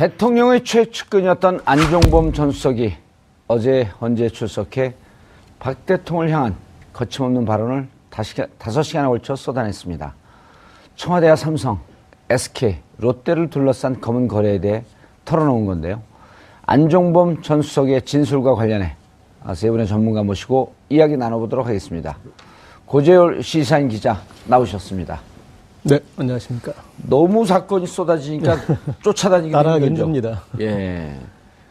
대통령의 최측근이었던 안종범 전 수석이 어제 헌재에 출석해 박 대통령을 향한 거침없는 발언을 5시간에 걸쳐 쏟아냈습니다. 청와대와 삼성, SK, 롯데를 둘러싼 검은 거래에 대해 털어놓은 건데요. 안종범 전 수석의 진술과 관련해 세 분의 전문가 모시고 이야기 나눠보도록 하겠습니다. 고재열 시사인 기자 나오셨습니다. 네, 안녕하십니까. 너무 사건이 쏟아지니까 쫓아다니기 따라가기 힘듭니다. 예,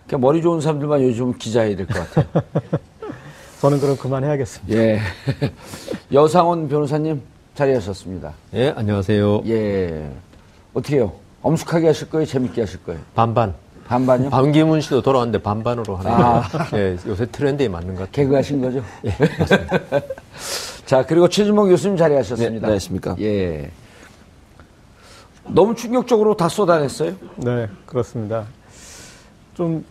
그러니까 머리 좋은 사람들만 요즘 기자해야 될 것 같아요. 저는 그럼 그만해야겠습니다. 예, 여상원 변호사님 자리하셨습니다. 예, 안녕하세요. 예, 어떻게 해요? 엄숙하게 하실 거예요? 재밌게 하실 거예요? 반반. 반반요? 반기문 씨도 돌아왔는데 반반으로 하는 거. 예, 요새 트렌드에 맞는 것 같아요. 개그 하신 거죠? 예, 맞습니다. 자, 그리고 최진봉 교수님 자리하셨습니다. 네, 안녕하십니까. 예. 너무 충격적으로 다 쏟아냈어요? 네, 그렇습니다. 좀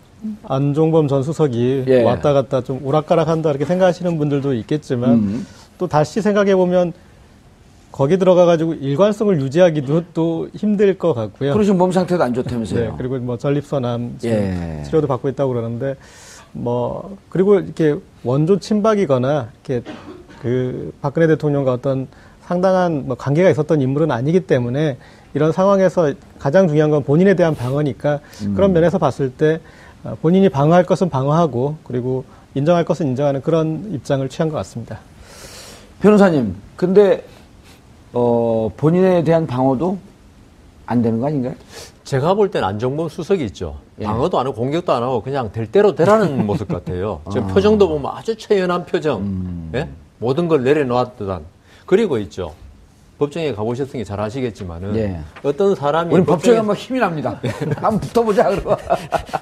안종범 전 수석이 예. 왔다 갔다 좀 오락가락한다 이렇게 생각하시는 분들도 있겠지만 또 다시 생각해 보면 거기 들어가가지고 일관성을 유지하기도 또 힘들 것 같고요. 그러시면 몸 상태도 안 좋다면서요? 네, 그리고 뭐 전립선암 예. 치료도 받고 있다고 그러는데 뭐 그리고 이렇게 원조 친박이거나 이렇게 그 박근혜 대통령과 어떤 상당한 뭐 관계가 있었던 인물은 아니기 때문에 이런 상황에서 가장 중요한 건 본인에 대한 방어니까 그런 면에서 봤을 때 본인이 방어할 것은 방어하고 그리고 인정할 것은 인정하는 그런 입장을 취한 것 같습니다. 변호사님, 근데 본인에 대한 방어도 안 되는 거 아닌가요? 제가 볼 때는 안종범 수석이 있죠. 예. 방어도 안 하고 공격도 안 하고 그냥 될 대로 되라는 모습 같아요. 지금 표정도 보면 아주 처연한 표정. 예? 모든 걸 내려놓았던. 그리고 있죠. 법정에 가보셨으니 잘 아시겠지만은 예. 어떤 사람이 우리 법정에 한번 힘이 납니다. 한번 붙어보자 그러고.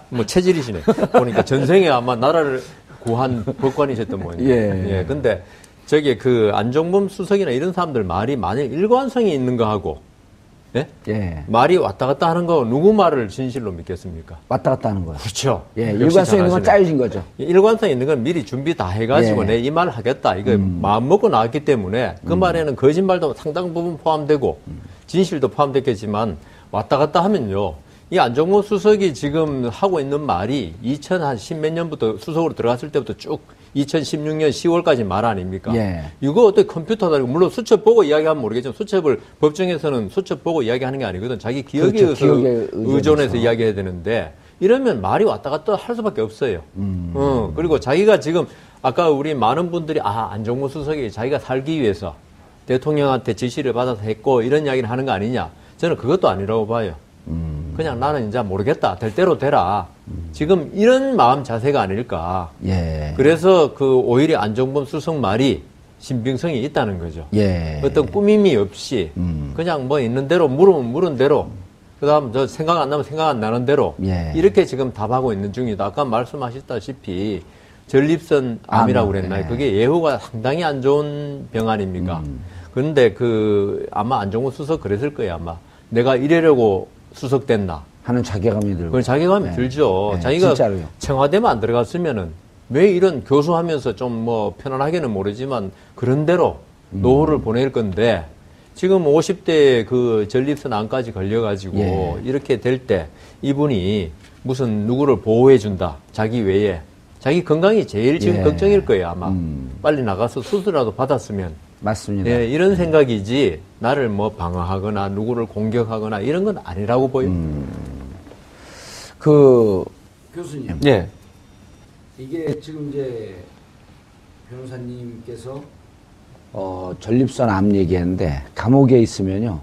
뭐 체질이시네. 보니까 전생에 아마 나라를 구한 법관이셨던 모양이에요. 예. 근데 저기 그 안종범 수석이나 이런 사람들 말이 만약 일관성이 있는 거 하고, 예? 예. 말이 왔다 갔다 하는 거 누구 말을 진실로 믿겠습니까? 왔다 갔다 하는 거예요. 그렇죠. 예, 역시 일관성 있는 건 잘하시네. 짜여진 거죠. 일관성 있는 건 미리 준비 다 해가지고 예. 내 이 말 하겠다. 이거 마음 먹고 나왔기 때문에 그 말에는 거짓말도 상당 부분 포함되고 진실도 포함됐겠지만 왔다 갔다 하면요. 이 안종범 수석이 지금 하고 있는 말이 2010몇 년부터 수석으로 들어갔을 때부터 쭉 2016년 10월까지 말 아닙니까? 예. 이거 어떻게 컴퓨터다. 물론 수첩 보고 이야기하면 모르겠지만 수첩을 법정에서는 수첩 보고 이야기하는 게 아니거든. 자기 기억에 그렇죠. 기억에 의존해서 이야기해야 되는데 이러면 말이 왔다 갔다 할 수밖에 없어요. 그리고 자기가 지금 아까 우리 많은 분들이 안종범 수석이 자기가 살기 위해서 대통령한테 지시를 받아서 했고 이런 이야기를 하는 거 아니냐. 저는 그것도 아니라고 봐요. 그냥 나는 이제 모르겠다. 될 대로 되라. 지금 이런 마음 자세가 아닐까. 예. 그래서 그 오히려 안종범 수석 말이 신빙성이 있다는 거죠. 예. 어떤 꾸밈이 없이 그냥 뭐 있는 대로 물으면 물은 대로 그다음 저 생각 안 나면 생각 안 나는 대로 예. 이렇게 지금 답하고 있는 중이다. 아까 말씀하셨다시피 전립선 암이라고 그랬나요? 예. 그게 예후가 상당히 안 좋은 병 아닙니까? 그런데 아마 안종범 수석 그랬을 거예요. 아마 내가 이래려고 수석됐나 하는 자괴감이 들고. 그건 자괴감이 들죠. 네, 자기가 진짜로요. 청와대만 안 들어갔으면은 왜 이런 교수하면서 좀 뭐 편안하게는 모르지만 그런 대로 노후를 보낼 건데 지금 50대 그 전립선 암까지 걸려가지고 예. 이렇게 될 때 이분이 무슨 누구를 보호해준다. 자기 외에. 자기 건강이 제일 지금 예. 걱정일 거예요, 아마. 빨리 나가서 수술이라도 받았으면. 맞습니다. 예, 이런 생각이지 나를 뭐 방어하거나 누구를 공격하거나 이런 건 아니라고 보여. 교수님. 예. 이게 지금 이제 변호사님께서 전립선 암 얘기했는데 감옥에 있으면요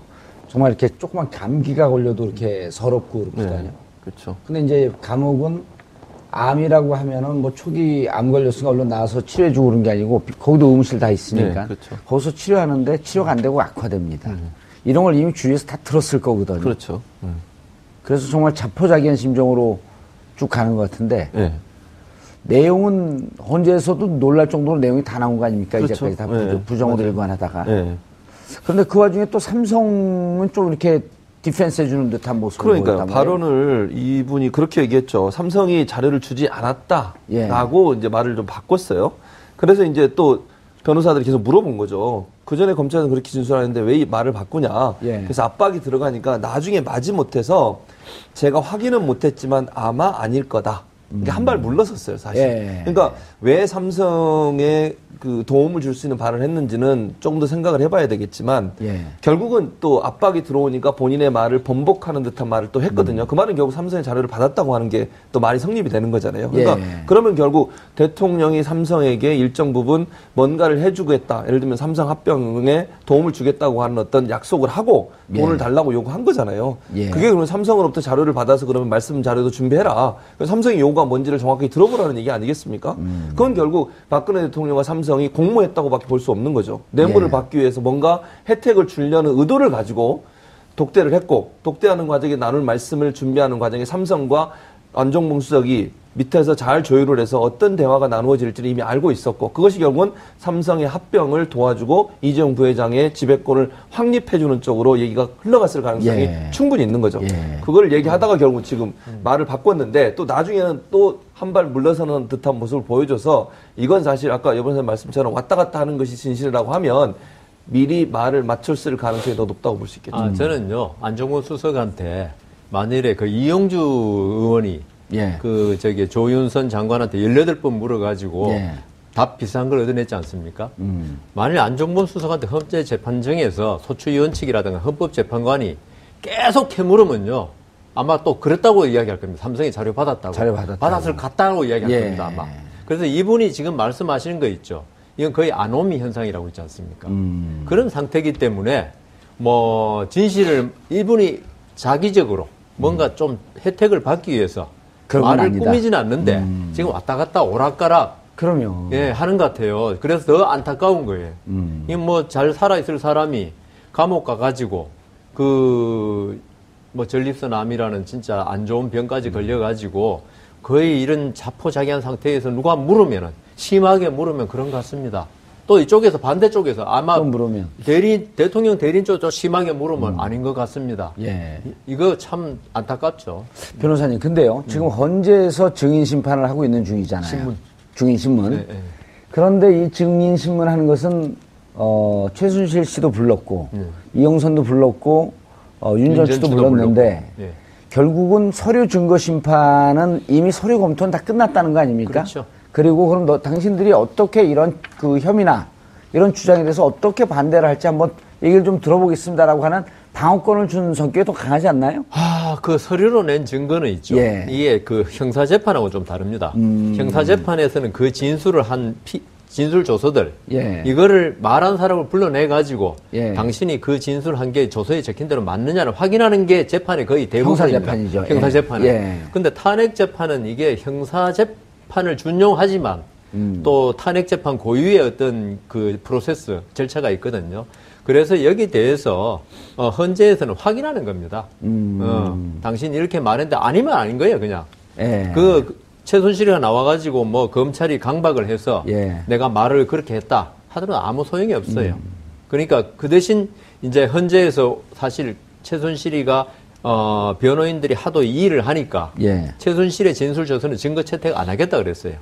정말 이렇게 조그만 감기가 걸려도 이렇게 서럽고 그렇거든요. 그렇죠. 근데 이제 감옥은 암이라고 하면은 뭐 초기 암 걸렸으니까 얼른 나와서 치료해주고 그런 게 아니고 거기도 의무실 다 있으니까 네, 그렇죠. 거기서 치료하는데 치료가 안 되고 악화됩니다. 이런 걸 이미 주위에서 다 들었을 거거든요. 그렇죠. 그래서 정말 자포자기한 심정으로 쭉 가는 것 같은데 예. 내용은 헌재에서도 놀랄 정도로 내용이 다 나온 거 아닙니까? 그렇죠. 이제까지 다 네, 부정으로 맞아요. 일관하다가. 예. 그런데 그 와중에 또 삼성은 좀 이렇게 디펜스 해주는 듯한 모습을 그러니까 보였단 말이에요. 발언을 이분이 그렇게 얘기했죠. 삼성이 자료를 주지 않았다라고 이제 말을 좀 바꿨어요. 그래서 이제 또 변호사들이 계속 물어본 거죠. 그 전에 검찰은 그렇게 진술하는데 왜 이 말을 바꾸냐. 예. 그래서 압박이 들어가니까 나중에 마지못해서 제가 확인은 못했지만 아마 아닐 거다. 한 발 물러섰어요, 사실. 예. 그러니까 왜 삼성에 그 도움을 줄 수 있는 발언을 했는지는 조금 더 생각을 해봐야 되겠지만 예. 결국은 또 압박이 들어오니까 본인의 말을 번복하는 듯한 말을 또 했거든요. 그 말은 결국 삼성의 자료를 받았다고 하는 게 또 말이 성립이 되는 거잖아요. 그러니까 예. 그러면 결국 대통령이 삼성에게 일정 부분 뭔가를 해주겠다. 예를 들면 삼성 합병에 도움을 주겠다고 하는 어떤 약속을 하고 돈을 예. 달라고 요구한 거잖아요. 예. 그게 그러면 삼성으로부터 자료를 받아서 그러면 말씀 자료도 준비해라. 삼성의 요구가 뭔지를 정확히 들어보라는 얘기 아니겠습니까? 그건 결국 박근혜 대통령과 삼성이 공모했다고밖에 볼 수 없는 거죠. 뇌물을 예. 받기 위해서 뭔가 혜택을 주려는 의도를 가지고 독대를 했고 독대하는 과정에 나눌 말씀을 준비하는 과정에 삼성과 안종범 수석이 밑에서 잘 조율을 해서 어떤 대화가 나누어질지를 이미 알고 있었고 그것이 결국은 삼성의 합병을 도와주고 이재용 부회장의 지배권을 확립해주는 쪽으로 얘기가 흘러갔을 가능성이 예. 충분히 있는 거죠. 예. 그걸 얘기하다가 결국 지금 말을 바꿨는데 또 나중에는 또 한 발 물러서는 듯한 모습을 보여줘서 이건 사실 아까 여번 선생님 말씀처럼 왔다 갔다 하는 것이 진실이라고 하면 미리 말을 맞췄을 가능성이 더 높다고 볼 수 있겠죠. 아, 저는요, 안종범 수석한테 만일에 그 이용주 의원이 예. 조윤선 장관한테 18번 물어가지고 예. 답 비슷한 걸 얻어냈지 않습니까? 만일 안종범 수석한테 헌재재판정에서 소추위원 측이라든가 헌법재판관이 계속 캐물으면요, 아마 또 그랬다고 이야기할 겁니다. 삼성이 자료 받았다고. 자료 받았다고. 받았을 같다고 이야기할 예. 겁니다, 아마. 그래서 이분이 지금 말씀하시는 거 있죠. 이건 거의 아노미 현상이라고 있지 않습니까? 그런 상태이기 때문에 진실을 이분이 자기적으로 뭔가 좀 혜택을 받기 위해서 그런 건 말을 아니다. 꾸미지는 않는데 지금 왔다 갔다 오락가락 그럼요. 하는 것 같아요. 그래서 더 안타까운 거예요. 이 잘 살아있을 사람이 감옥 가가지고 전립선암이라는 진짜 안 좋은 병까지 걸려가지고 거의 이런 자포자기한 상태에서 누가 물으면은 심하게 물으면 그런 것 같습니다. 또 이쪽에서 반대쪽에서 아마 또 물으면. 대통령 대리인 쪽도 심하게 물으면 아닌 것 같습니다. 예. 이거 참 안타깝죠. 변호사님, 근데요, 지금 헌재에서 증인 심판을 하고 있는 중이잖아요. 신문. 증인 신문. 네, 네. 그런데 이 증인 신문 하는 것은, 최순실 씨도 불렀고, 이영선도 불렀고, 윤전 씨도 불렀는데, 예. 결국은 서류 증거 심판은 이미 서류 검토는 다 끝났다는 거 아닙니까? 그렇죠. 그리고 그럼 당신들이 어떻게 이런 그 혐의나 이런 주장에 대해서 어떻게 반대를 할지 한번 얘기를 좀 들어보겠습니다라고 하는 방어권을 준 성격이 더 강하지 않나요? 그 서류로 낸 증거는 있죠. 예. 이게 그 형사재판하고 좀 다릅니다. 형사재판에서는 그 진술을 한 진술 조서들, 예. 이거를 말한 사람을 불러내가지고 예. 당신이 그 진술한 게 조서에 적힌 대로 맞느냐를 확인하는 게 재판의 거의 대부분입니다. 형사재판이죠. 형사재판은. 예. 근데 탄핵재판은 이게 형사재판을 준용하지만 또 탄핵재판 고유의 어떤 그 프로세스, 절차가 있거든요. 그래서 여기 대해서 헌재에서는 확인하는 겁니다. 당신이 이렇게 말했는데 아니면 아닌 거예요, 그냥. 예. 최순실이가 나와가지고 검찰이 강박을 해서 예. 내가 말을 그렇게 했다 하더라도 아무 소용이 없어요. 그러니까 그 대신 이제 헌재에서 사실 최순실이가 변호인들이 하도 이 일을 하니까 예. 최순실의 진술 조서는 증거 채택 안 하겠다 그랬어요.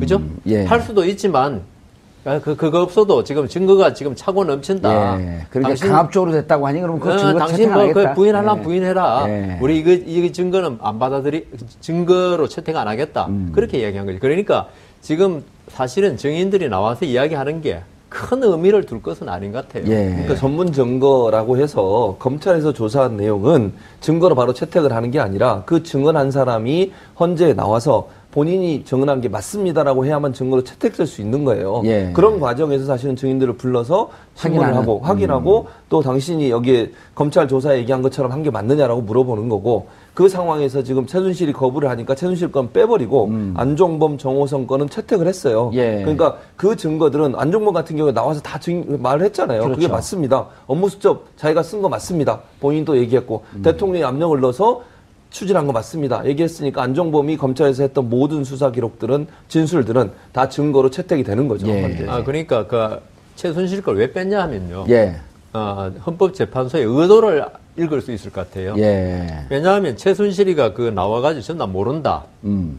그죠? 예. 할 수도 있지만 그거 없어도 지금 증거가 지금 차고 넘친다. 예. 그러니까 강압적으로 됐다고 하니 그럼 그 증거 당신 채택하겠다. 부인하려면 예. 부인해라. 예. 우리 이 증거는 안 증거로 채택 안 하겠다. 그렇게 이야기한 거죠. 그러니까 지금 사실은 증인들이 나와서 이야기하는 게 큰 의미를 둘 것은 아닌 것 같아요. 예. 그러니까 전문 증거라고 해서 검찰에서 조사한 내용은 증거로 바로 채택을 하는 게 아니라 그 증언한 사람이 헌재에 나와서 본인이 증언한 게 맞습니다라고 해야만 증거로 채택될 수 있는 거예요. 예. 그런 과정에서 사실은 증인들을 불러서 신문을 하고 확인하고 또 당신이 여기에 검찰 조사에 얘기한 것처럼 한 게 맞느냐라고 물어보는 거고 그 상황에서 지금 최순실이 거부를 하니까 최순실 건 빼버리고 안종범, 정호성 건은 채택을 했어요. 예. 그러니까 그 증거들은 안종범 같은 경우에 나와서 다 말을 했잖아요. 그렇죠. 그게 맞습니다. 업무수첩 자기가 쓴 거 맞습니다. 본인도 얘기했고 대통령이 압력을 넣어서 추진한 거 맞습니다. 얘기했으니까 안종범이 검찰에서 했던 모든 수사 기록들은 진술들은 다 증거로 채택이 되는 거죠. 예. 그러니까 최순실 걸 왜 뺐냐 하면요. 예. 헌법재판소의 의도를 읽을 수 있을 것 같아요. 예. 왜냐하면 최순실이가 나와가지고 전나 모른다.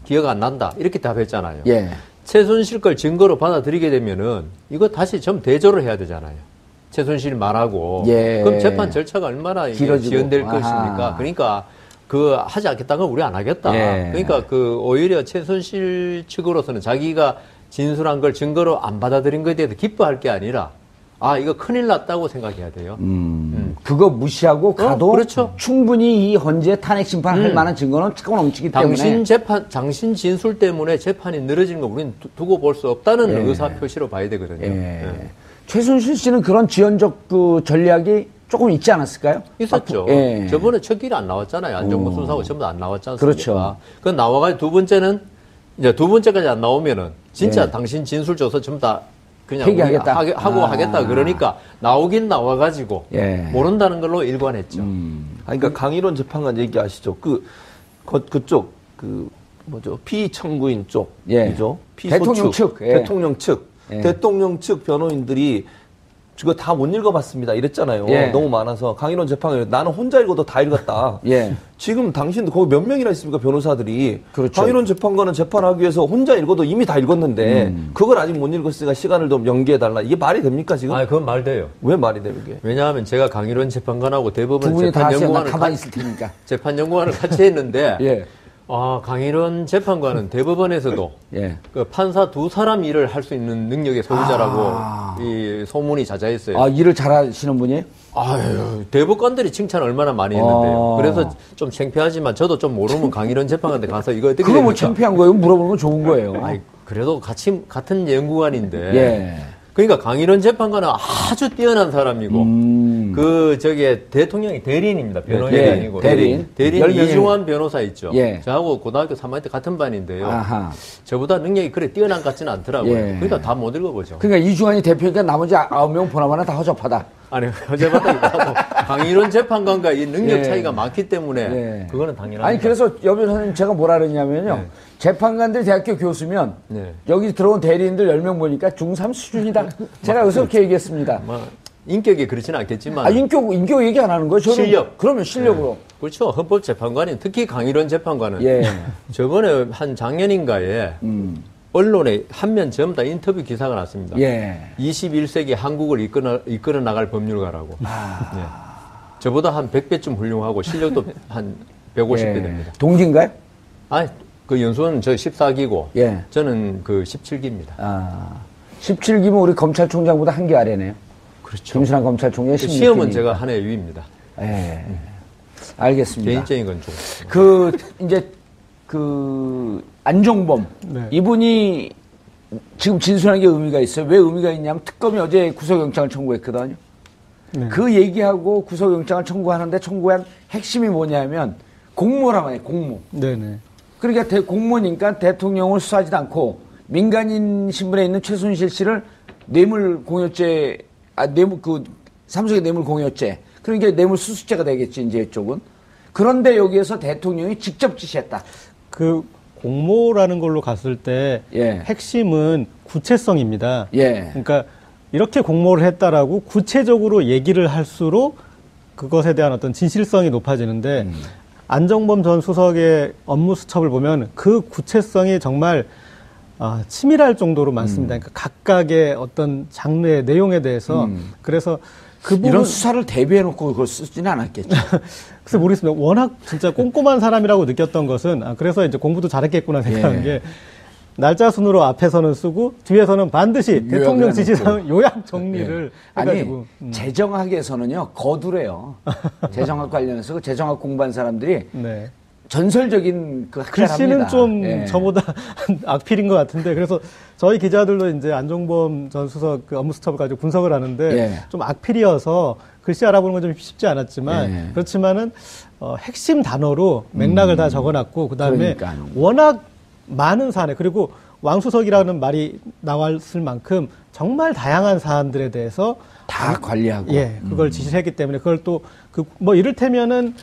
기억 안 난다. 이렇게 답했잖아요. 예. 최순실 걸 증거로 받아들이게 되면은 이거 다시 좀 대조를 해야 되잖아요. 최순실 말하고. 예. 그럼 재판 절차가 얼마나 이게 길어지고. 지연될 아하. 것입니까? 그러니까 그 하지 않겠다는 건 우리 안 하겠다. 예. 그러니까 그 오히려 최순실 측으로서는 자기가 진술한 걸 증거로 안 받아들인 것에 대해서 기뻐할 게 아니라 아, 이거 큰일 났다고 생각해야 돼요. 그거 무시하고 가도 그렇죠. 충분히 이 헌재 탄핵 심판할 만한 증거는 차고 넘치기 때문에 당신 진술 때문에 재판이 늘어지는 거 우리는 두고 볼 수 없다는 예. 의사 표시로 봐야 되거든요. 예. 예. 최순실 씨는 그런 지연적 그 전략이 조금 있지 않았을까요? 있었죠. 예. 저번에 첫 길이 안 나왔잖아요. 안정부 수사하고 전부 다 안 나왔지 않습니까? 그렇죠. 그 나와가지고 두 번째는 이제 두 번째까지 안 나오면은 진짜 예. 당신 진술 줘서 전부 다 그냥 폐기하겠다. 하고 아. 하겠다 그러니까 나오긴 나와가지고 예. 모른다는 걸로 일관했죠. 그러니까 강일원 재판관 얘기하시죠. 그쪽 뭐죠 피청구인 예. 쪽이죠. 대통령 측. 예. 대통령 측. 예. 대통령 측 변호인들이 그거 다 못 읽어봤습니다. 이랬잖아요. 예. 너무 많아서 강일원 재판관 나는 혼자 읽어도 다 읽었다. 예. 지금 당신도 거기 몇 명이나 있습니까 변호사들이. 그렇죠. 강일원 재판관은 재판하기 위해서 혼자 읽어도 이미 다 읽었는데 그걸 아직 못 읽었으니까 시간을 좀 연기해달라. 이게 말이 됩니까 지금? 아, 그건 말 돼요. 왜 말이 돼요 이게? 왜냐하면 제가 강일원 재판관하고 두 대법원 분이 다 하시면 재판연구원을 가만히 있을 테니까. 재판연구원을 같이 했는데 예. 아, 강일원 재판관은 대법원에서도 예. 그 판사 두 사람 일을 할 수 있는 능력의 소유자라고 아. 이 소문이 자자했어요. 아, 일을 잘하시는 분이에요? 아유, 대법관들이 칭찬 얼마나 많이 했는데요. 아. 그래서 좀 창피하지만 저도 좀 모르면 강일원 재판관한테 가서 이거 어떻게 그거 뭐 됩니까? 창피한 거예요? 물어보는 건 좋은 거예요. 아이, 그래도 같은 연구관인데. 예. 그러니까 강일원 재판관은 아주 뛰어난 사람이고, 대통령이 대리인입니다. 변호인이 예, 아니고. 대리인. 대리인 10명이 이중환 변호사 있죠. 예. 저하고 고등학교 3학년 때 같은 반인데요. 아하. 저보다 능력이 그래 뛰어난 것 같지는 않더라고요. 예. 그러니까 다 못 읽어보죠. 그러니까 이중환이 대표니까 나머지 9명 보나마나 다 허접하다. 아니, 어제보다 강일원 재판관과 이 능력 예. 차이가 많기 때문에 예. 그거는 당연합니다. 아니 그래서 여 변호사님 제가 뭐라 그러냐면요. 네. 재판관들 대학교 교수면 네. 여기 들어온 대리인들 10명 보니까 중3 수준이다. 제가 여기서 그렇게 얘기했습니다. 뭐 인격이 그렇지는 않겠지만 아, 인격 얘기 안 하는 거예요? 저는 실력. 그러면 실력으로. 그렇죠. 헌법재판관이 특히 강일원 재판관은 예. 저번에 한 작년인가에 언론에 한 면 전부 다 인터뷰 기사가 났습니다. 예. 21세기 한국을 이끌어 나갈 법률가라고. 예. 저보다 한 100배쯤 훌륭하고 실력도 한 150배 예. 됩니다. 동기인가요? 아니, 그 연수는 저 14기고 예. 저는 그 17기입니다. 아, 17기면 우리 검찰총장보다 한 개 아래네요. 그렇죠. 김순환 검찰총장 시험은 제가 한 해 위입니다. 예. 알겠습니다. 개인적인 건 좀. 이제 안종범 네. 이분이 지금 진술한 게 의미가 있어요. 왜 의미가 있냐면 특검이 어제 구속영장을 청구했거든요. 네. 그 얘기하고 구속영장을 청구하는데 청구한 핵심이 뭐냐면 공모란 말이에요. 공모. 네네. 그러니까 공모니까 대통령을 수사하지도 않고 민간인 신분에 있는 최순실 씨를 삼성의 뇌물 공여죄. 그러니까 뇌물 수수죄가 되겠지 이제 이쪽은. 그런데 여기에서 대통령이 직접 지시했다. 그 공모라는 걸로 갔을 때 예. 핵심은 구체성입니다. 예. 그러니까 이렇게 공모를 했다라고 구체적으로 얘기를 할수록 그것에 대한 어떤 진실성이 높아지는데 안정범 전 수석의 업무 수첩을 보면 그 구체성이 정말 치밀할 정도로 많습니다. 그러니까 각각의 어떤 장르의 내용에 대해서 그래서 그 부분 이런 수사를 대비해놓고 그걸 쓰지는 않았겠죠. 글쎄 모르겠습니다. 워낙 진짜 꼼꼼한 사람이라고 느꼈던 것은 그래서 이제 공부도 잘했겠구나 생각한 예. 게 날짜 순으로 앞에서는 쓰고 뒤에서는 반드시 대통령 지시상 요약 정리를 해가지고 아니 재정학에서는요 거두래요. 재정학 관련해서 그 재정학 공부한 사람들이 네. 전설적인 그 글씨는 학자랍니다. 좀 예. 저보다 악필인 것 같은데 그래서 저희 기자들도 이제 안종범 전 수석 그 업무 수첩을 가지고 분석을 하는데 예. 좀 악필이어서 글씨 알아보는 건 좀 쉽지 않았지만 예. 그렇지만은 핵심 단어로 맥락을 다 적어놨고 그다음에 그러니까요. 워낙 많은 사안에 그리고 왕수석이라는 말이 나왔을 만큼 정말 다양한 사안들에 대해서 다 관리하고. 예, 그걸 지시를 했기 때문에 그걸 또 뭐 이를테면은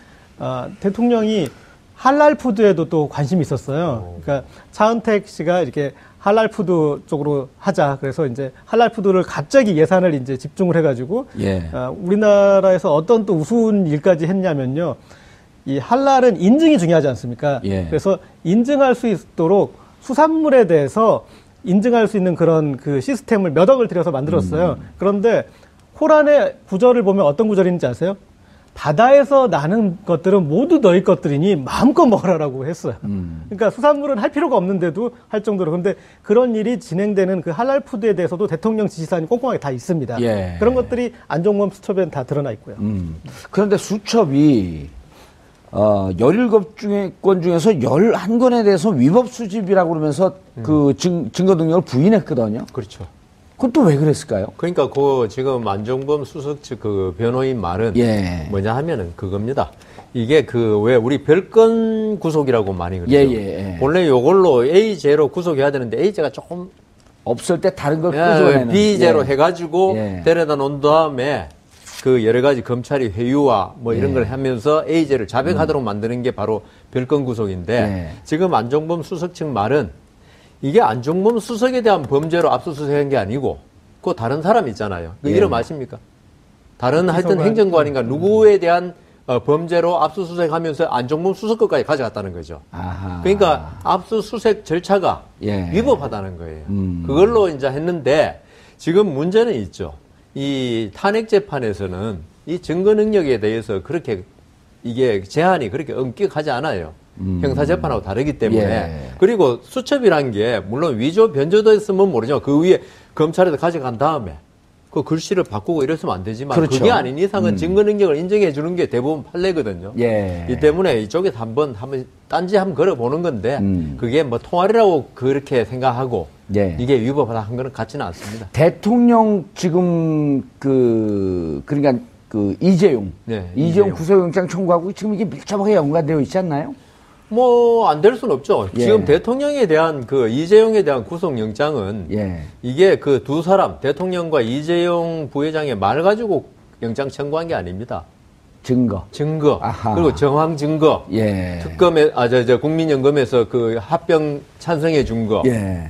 대통령이 할랄 푸드에도 또 관심이 있었어요. 그러니까 차은택 씨가 이렇게 할랄 푸드 쪽으로 하자. 그래서 이제 할랄 푸드를 갑자기 예산을 이제 집중을 해가지고 예. 우리나라에서 어떤 또 우스운 일까지 했냐면요. 이 할랄은 인증이 중요하지 않습니까? 예. 그래서 인증할 수 있도록 수산물에 대해서 인증할 수 있는 그런 그 시스템을 몇 억을 들여서 만들었어요. 그런데 코란의 구절을 보면 어떤 구절인지 아세요? 바다에서 나는 것들은 모두 너희 것들이니 마음껏 먹으라라고 했어요. 그러니까 수산물은 할 필요가 없는데도 할 정도로. 그런데 그런 일이 진행되는 그 할랄 푸드에 대해서도 대통령 지시사항이 꼼꼼하게 다 있습니다. 예. 그런 것들이 안종범 수첩에는 다 드러나 있고요. 그런데 수첩이 17건 중에서 11건에 대해서 위법 수집이라고 그러면서 그 증거 능력을 부인했거든요. 그렇죠. 그건 또 왜 그랬을까요? 그러니까 그 지금 안종범 수석 측 그 변호인 말은 예. 뭐냐 하면은 그겁니다. 이게 그 왜 우리 별건 구속이라고 많이 그러죠. 예. 원래 요걸로 A제로 구속해야 되는데 A제가 조금 없을 때 다른 걸 끄집어내는. B제로 예. 해가지고 예. 데려다 놓은 다음에 그 여러 가지 검찰이 회유와 뭐 이런 걸 하면서 A제를 자백하도록 만드는 게 바로 별건 구속인데 예. 지금 안종범 수석 측 말은 이게 안종범 수석에 대한 범죄로 압수수색한 게 아니고 그 다른 사람 있잖아요. 그 예. 이름 아십니까? 다른 하여튼 비서관. 행정관인가 누구에 대한 범죄로 압수수색하면서 안종범 수석 것까지 가져갔다는 거죠. 아하. 그러니까 압수수색 절차가 예. 위법하다는 거예요. 그걸로 이제 했는데 지금 문제는 있죠. 이 탄핵 재판에서는 이 증거 능력에 대해서 그렇게 이게 제한이 그렇게 엄격하지 않아요. 형사 재판하고 다르기 때문에. 예. 그리고 수첩이란 게 물론 위조 변조됐으면 모르죠. 그 위에 검찰에서 가져간 다음에 그 글씨를 바꾸고 이랬으면 안 되지만 그렇죠. 그게 아닌 이상은 증거 능력을 인정해 주는 게 대부분 판례거든요. 예. 이 때문에 이쪽에서 한번 딴지 한번 걸어보는 건데 그게 뭐 통할이라고 그렇게 생각하고 예. 이게 위법하다 한 거는 같지는 않습니다. 대통령 지금 그러니까 그 이재용 네, 이재용 이재용. 구속영장 청구하고 지금 이게 밀접하게 연관되어 있지 않나요? 뭐 안 될 수는 없죠. 예. 지금 대통령에 대한 그 이재용에 대한 구속영장은 예. 이게 그 두 사람 대통령과 이재용 부회장의 말 가지고 영장 청구한 게 아닙니다. 증거. 증거 아하. 그리고 정황 증거 예. 특검에 국민연금에서 그 합병 찬성해 준 거. 예.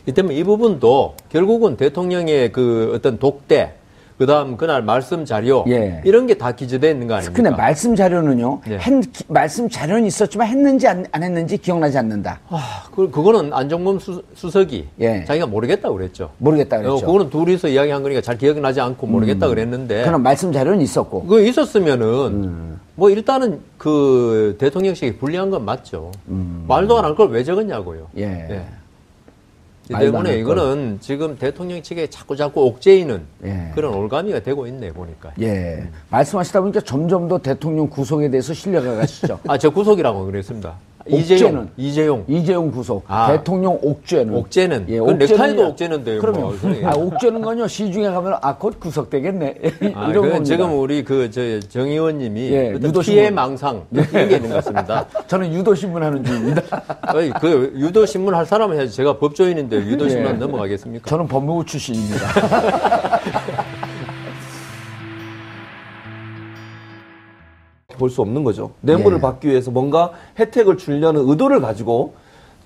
이 때문에 이 부분도 결국은 대통령의 그 어떤 독대 그다음 그날 말씀 자료 예. 이런 게 다 기재되어 있는 거 아닙니까? 근데 말씀 자료는요. 네. 말씀 자료는 있었지만 했는지 안 했는지 기억나지 않는다. 그거는 안종범 수석이 예. 자기가 모르겠다고 그랬죠. 모르겠다 그랬죠. 그거는 둘이서 이야기한 거니까 잘 기억이 나지 않고 모르겠다 그랬는데. 그럼 말씀 자료는 있었고. 그거 있었으면은 뭐 일단은 그 대통령실이 불리한 건 맞죠. 말도 안 할 걸 왜 적었냐고요. 예. 이 말도 안 때문에 할 이거는 지금 대통령 측에 자꾸 옥죄이는 예. 그런 올가미가 되고 있네 보니까. 예. 말씀하시다 보니까 점점 더 대통령 구속에 대해서 신뢰가 가시죠. 저 구속이라고 그랬습니다. 옥죄는. 이재용 구속. 아. 대통령 옥죄는. 옥죄는. 예, 그건 넥타이도 옥죄는요. 옥죄는데요. 그럼요. 뭐. 옥죄는 건요, 시중에 가면, 곧 구속되겠네. 이런 그건 겁니다. 지금 우리 정 의원님이 예, 어떤 유도신문. 피해 망상 이런 게 있는 것 같습니다. 저는 유도신문 하는 중입니다. 그 유도신문 할 사람은 해야지. 제가 법조인인데 유도신문 예. 넘어가겠습니까? 저는 법무부 출신입니다. 볼 수 없는 거죠. 뇌물을 예. 받기 위해서 뭔가 혜택을 주려는 의도를 가지고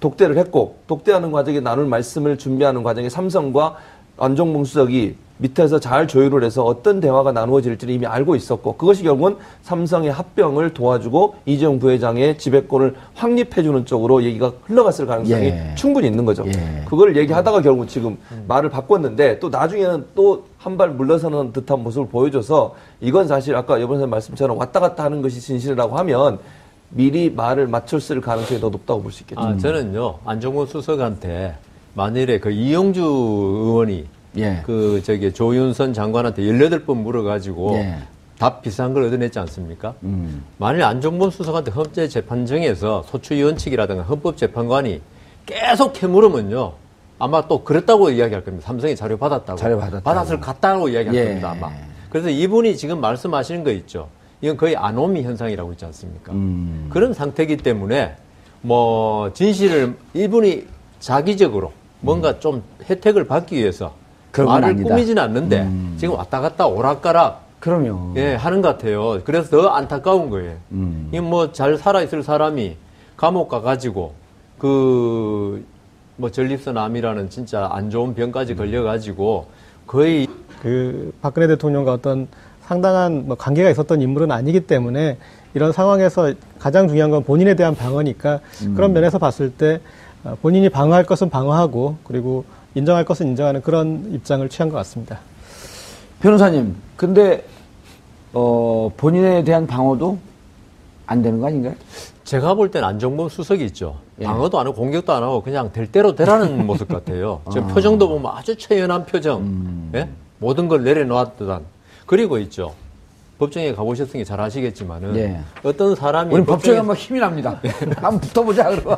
독대를 했고, 독대하는 과정에 나눌 말씀을 준비하는 과정에 삼성과 안종범 수석이 밑에서 잘 조율을 해서 어떤 대화가 나누어질지를 이미 알고 있었고, 그것이 결국은 삼성의 합병을 도와주고 이재용 부회장의 지배권을 확립해주는 쪽으로 얘기가 흘러갔을 가능성이 예. 충분히 있는 거죠. 예. 그걸 얘기하다가 결국 지금 말을 바꿨는데, 또 나중에는 또 한 발 물러서는 듯한 모습을 보여줘서, 이건 사실 아까 여번 선생님 말씀처럼 왔다 갔다 하는 것이 진실이라고 하면 미리 말을 맞췄을 가능성이 더 높다고 볼 수 있겠죠. 저는요, 안종범 수석한테 만일에 그 이용주 의원이 예. 조윤선 장관한테 18번 물어가지고 예. 답 비슷한 걸 얻어냈지 않습니까? 만일 안종범 수석한테 헌재재판정에서 소추위원 측이라든가 헌법재판관이 계속 캐물으면요, 아마 또 그랬다고 이야기할 겁니다. 삼성이 자료 받았다고. 자료 받았다고. 받았을 것 같다고 이야기할 예. 겁니다, 아마. 그래서 이분이 지금 말씀하시는 거 있죠. 이건 거의 아노미 현상이라고 있지 않습니까? 그런 상태이기 때문에 뭐 진실을 이분이 자기적으로 뭔가 좀 혜택을 받기 위해서 그런 건 말을 아니다. 꾸미지는 않는데 지금 왔다 갔다 오락가락 그럼요. 예, 하는 것 같아요. 그래서 더 안타까운 거예요. 이 뭐 잘 살아있을 사람이 감옥 가가지고 뭐 전립선암이라는 진짜 안 좋은 병까지 걸려가지고 거의 그 박근혜 대통령과 어떤 상당한 뭐 관계가 있었던 인물은 아니기 때문에 이런 상황에서 가장 중요한 건 본인에 대한 방어니까 그런 면에서 봤을 때 본인이 방어할 것은 방어하고 그리고 인정할 것은 인정하는 그런 입장을 취한 것 같습니다. 변호사님, 근데 본인에 대한 방어도 안 되는 거 아닌가요? 제가 볼 때는 안종범 수석이 있죠. 예. 방어도 안 하고 공격도 안 하고 그냥 될 대로 되라는 모습 같아요. 지금 표정도 보면 아주 처연한 표정. 예? 모든 걸 내려놓았던. 그리고 있죠. 법정에 가보셨으니 잘 아시겠지만은 예. 어떤 사람이 우리 법정에 한번 힘이 납니다. 한번 붙어보자 그러고.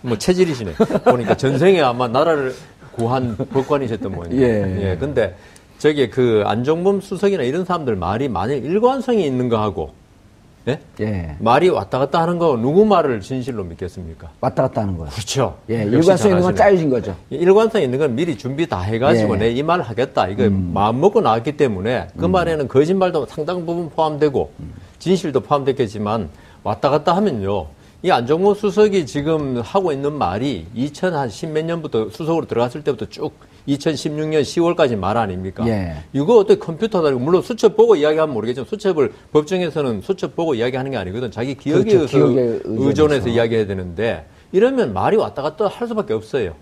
뭐 체질이시네. 보니까 전생에 아마 나라를 구한 법관이셨던 모양이에요. 예. 근데 저기 그 안종범 수석이나 이런 사람들 말이 만일 일관성이 있는 거 하고 예? 예. 말이 왔다 갔다 하는 거 누구 말을 진실로 믿겠습니까? 왔다 갔다 하는 거예요. 그렇죠. 예, 역시 일관성 있는 건 잘하시네. 짜여진 거죠. 일관성 있는 건 미리 준비 다 해가지고 예. 내 이 말 하겠다. 이거 마음 먹고 나왔기 때문에 그 말에는 거짓말도 상당 부분 포함되고 진실도 포함됐겠지만 왔다 갔다 하면요. 이 안종범 수석이 지금 하고 있는 말이 2010몇 년부터 수석으로 들어갔을 때부터 쭉 2016년 10월까지 말 아닙니까? 예. 이거 어떻게 컴퓨터다. 물론 수첩 보고 이야기하면 모르겠지만 수첩을 법정에서는 수첩 보고 이야기하는 게 아니거든. 자기 기억에 그렇죠. 의해서 기억에 의존해서 이야기해야 되는데 이러면 말이 왔다 갔다 할 수밖에 없어요.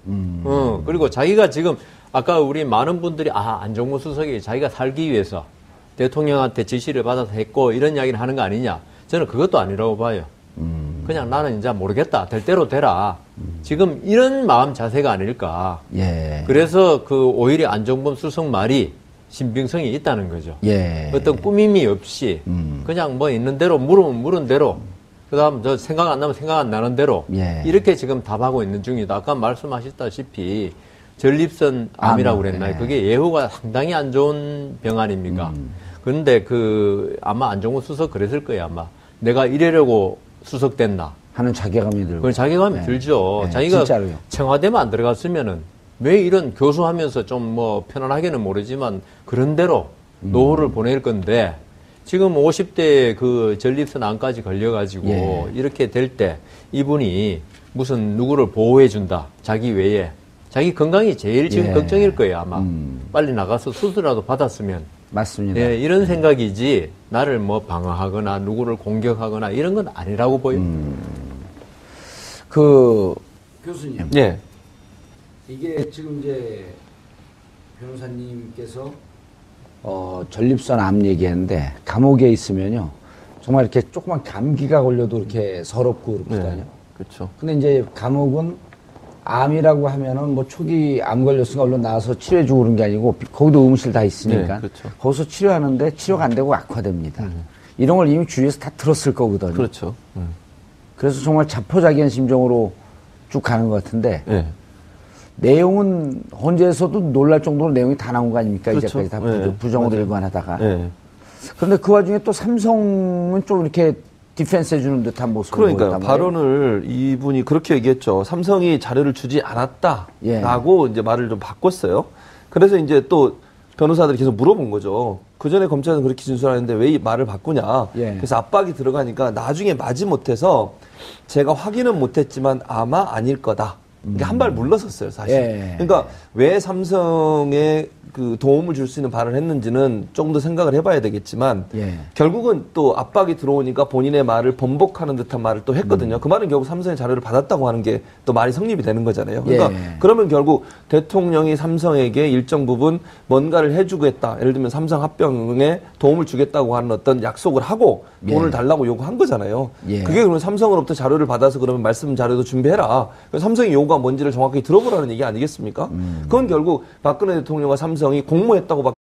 그리고 자기가 지금 아까 우리 많은 분들이 안종범 수석이 자기가 살기 위해서 대통령한테 지시를 받아서 했고 이런 이야기를 하는 거 아니냐. 저는 그것도 아니라고 봐요. 그냥 나는 이제 모르겠다. 될 대로 되라. 지금 이런 마음 자세가 아닐까. 예. 그래서 그 오히려 안종범 수석 말이 신빙성이 있다는 거죠. 예. 어떤 꾸밈이 없이 그냥 뭐 있는 대로 물으면 물은 대로 그다음 저 생각 안 나면 생각 안 나는 대로 예. 이렇게 지금 답하고 있는 중이다. 아까 말씀하셨다시피 전립선 암이라고 그랬나요? 예. 그게 예후가 상당히 안 좋은 병 아닙니까? 그런데 아마 안종범 수석 그랬을 거예요. 아마 내가 이래려고 수석됐나? 하는 자괴감이 들고. 그건 자괴감이 들죠. 네, 자기가 진짜로요. 청와대만 안 들어갔으면은 왜 이런 교수하면서 좀 뭐 편안하게는 모르지만 그런 대로 노후를 보낼 건데 지금 50대 그 전립선 암까지 걸려가지고 예. 이렇게 될 때 이분이 무슨 누구를 보호해준다. 자기 외에. 자기 건강이 제일 지금 예. 걱정일 거예요, 아마. 빨리 나가서 수술이라도 받았으면. 맞습니다. 예, 이런 생각이지 나를 뭐 방어하거나 누구를 공격하거나 이런 건 아니라고 보여. 그 교수님. 예. 이게 지금 이제 변호사님께서 전립선 암 얘기했는데 감옥에 있으면요 정말 이렇게 조그만 감기가 걸려도 이렇게 서럽고 그렇거든요. 그렇죠. 근데 이제 감옥은 암이라고 하면은 뭐 초기 암 걸렸으니까 얼른 나와서 치료해주고 그런 게 아니고 거기도 의무실 다 있으니까 네, 그렇죠. 거기서 치료하는데 치료가 안 되고 악화됩니다. 이런 걸 이미 주위에서 다 들었을 거거든요. 그렇죠. 그래서 정말 자포자기한 심정으로 쭉 가는 것 같은데 예. 내용은 헌재에서도 놀랄 정도로 내용이 다 나온 거 아닙니까? 그렇죠. 이제까지 다 네. 부정으로 맞아요. 일관하다가. 예. 그런데 그 와중에 또 삼성은 좀 이렇게 디펜스 해주는 듯한 모습을 그러니까요. 보였단 말이에요. 발언을 이분이 그렇게 얘기했죠. 삼성이 자료를 주지 않았다라고 이제 말을 좀 바꿨어요. 그래서 이제 또 변호사들이 계속 물어본 거죠. 그 전에 검찰은 그렇게 진술하는데 왜 이 말을 바꾸냐. 예. 그래서 압박이 들어가니까 나중에 마지못해서 제가 확인은 못했지만 아마 아닐 거다. 이게 한 발 물러섰어요, 사실. 예. 그러니까 왜 삼성에 그 도움을 줄 수 있는 발언을 했는지는 조금 더 생각을 해봐야 되겠지만 예. 결국은 또 압박이 들어오니까 본인의 말을 번복하는 듯한 말을 또 했거든요. 그 말은 결국 삼성의 자료를 받았다고 하는 게 또 말이 성립이 되는 거잖아요. 그러니까 예. 그러면 결국 대통령이 삼성에게 일정 부분 뭔가를 해주겠다. 예를 들면 삼성 합병에 도움을 주겠다고 하는 어떤 약속을 하고 돈을 예. 달라고 요구한 거잖아요. 예. 그게 그러면 삼성으로부터 자료를 받아서 그러면 말씀 자료도 준비해라. 그래서 삼성의 요구가 뭔지를 정확히 들어보라는 얘기 아니겠습니까? 그건 결국 박근혜 대통령과 삼성이 공모했다고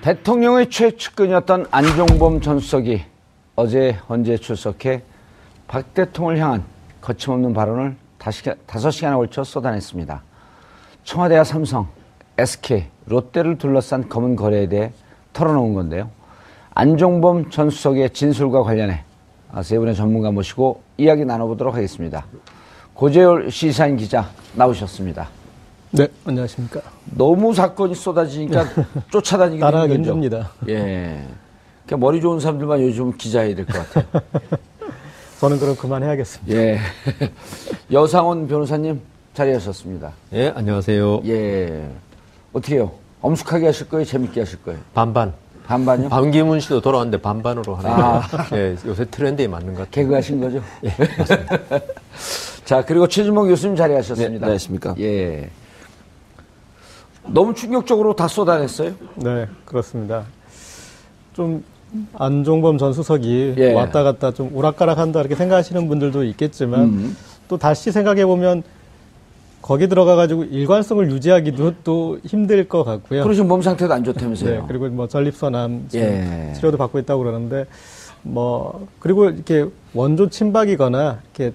대통령의 최측근이었던 안종범 전 수석이 어제 헌재에 출석해 박 대통령을 향한 거침없는 발언을 5시간에 걸쳐 쏟아냈습니다. 청와대와 삼성, SK, 롯데를 둘러싼 검은 거래에 대해 털어놓은 건데요. 안종범 전 수석의 진술과 관련해 세 분의 전문가 모시고 이야기 나눠보도록 하겠습니다. 고재열 시사인 기자 나오셨습니다. 네, 안녕하십니까. 너무 사건이 쏟아지니까 쫓아다니기 따라가기 힘들죠. 힘듭니다. 예. 그러니까 머리 좋은 사람들만 요즘 기자해야 될 것 같아요. 저는 그럼 그만해야겠습니다. 예. 여상원 변호사님 자리하셨습니다. 예, 안녕하세요. 예. 어떻게 해요? 엄숙하게 하실 거예요? 재밌게 하실 거예요? 반반. 반반요? 반기문 씨도 돌아왔는데 반반으로 하는 게 예, 요새 트렌드에 맞는 것 같아요. 개그하신 거죠? 예, 맞습니다. 자, 그리고 최진봉 교수님 자리하셨습니다. 네, 안녕하십니까. 예. 너무 충격적으로 다 쏟아냈어요? 네, 그렇습니다. 좀 안종범 전 수석이 예. 왔다 갔다 좀 오락가락한다 이렇게 생각하시는 분들도 있겠지만 또 다시 생각해 보면 거기 들어가가지고 일관성을 유지하기도 또 힘들 것 같고요. 그리고 지금 몸 상태도 안 좋다면서요? 네, 그리고 뭐 전립선암 예. 치료도 받고 있다고 그러는데 그리고 이렇게 원조 침박이거나 이렇게